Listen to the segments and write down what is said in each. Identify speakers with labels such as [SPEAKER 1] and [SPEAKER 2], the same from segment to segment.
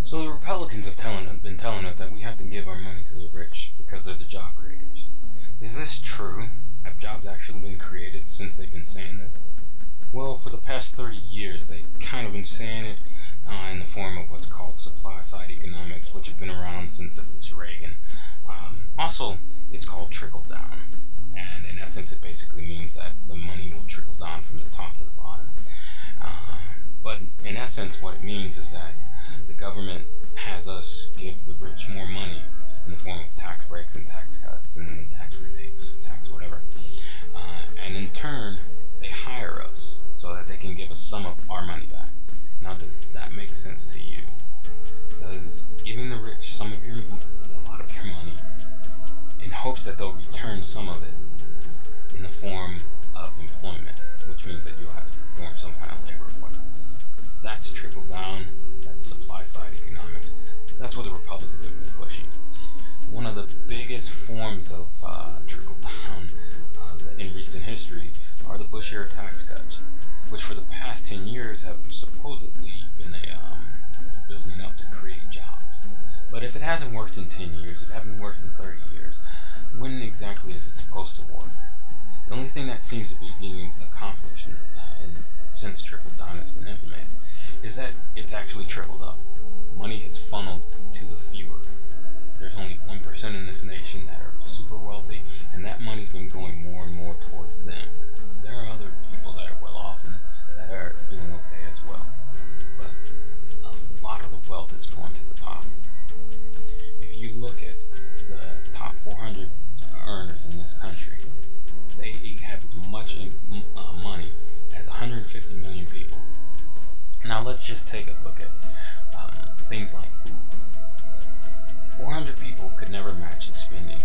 [SPEAKER 1] So the Republicans have been telling us that we have to give our money to the rich because they're the job creators. Is this true? Have jobs actually been created since they've been saying this? Well, for the past 30 years, they've kind of been saying it in the form of what's called supply-side economics, which have been around since at least Reagan. Also, it's called Trickle Down, and in essence, it basically means that the money will trickle down from the top to the bottom. But in essence, what it means is that the government has us give the rich more money in the form of tax breaks and tax cuts and tax rebates, tax whatever. And in turn, they hire us so that they can give us some of our money back. Now, does that make sense to you? Does giving the rich a lot of your money in hopes that they'll return some of it in the form of employment, which means that you'll have to perform some kind of labor for them? That's trickle down, that's supply side economics. That's what the Republicans have been pushing. One of the biggest forms of trickle down in recent history are the Bush-era tax cuts, which for the past 10 years have supposedly been building up to create jobs. But if it hasn't worked in 10 years, it hasn't worked in 30 years, when exactly is it supposed to work? The only thing that seems to be being accomplished since trickle down has been implemented is that it's actually trickled up. Money has funneled to the fewer. There's only 1% in this nation that are super wealthy, and that money's been going more and more towards them. There are other people that are well off and that are doing okay as well, but a lot of the wealth is going to the top. If you look at the top 400 earners in this country, they have as much money as 150 million people. Now let's just take a look at things like food. 400 people could never match the spending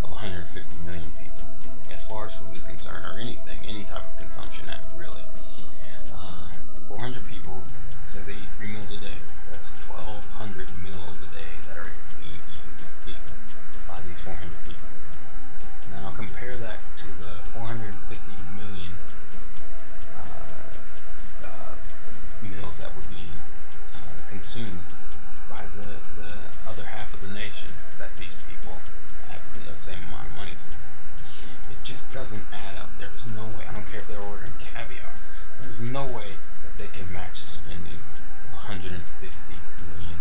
[SPEAKER 1] of 150 million people as far as food is concerned, or anything, any type of consumption really. 400 people say they eat 3 meals a day. That's 1,200 meals a day that are being eaten by these 400 people. Now compare that to the 450 million meals that would be consumed by the other half of the nation that these people have the same amount of money to. It just doesn't add up. There's no way, I don't care if they're ordering caviar, there's no way that they can match the spending of 150 million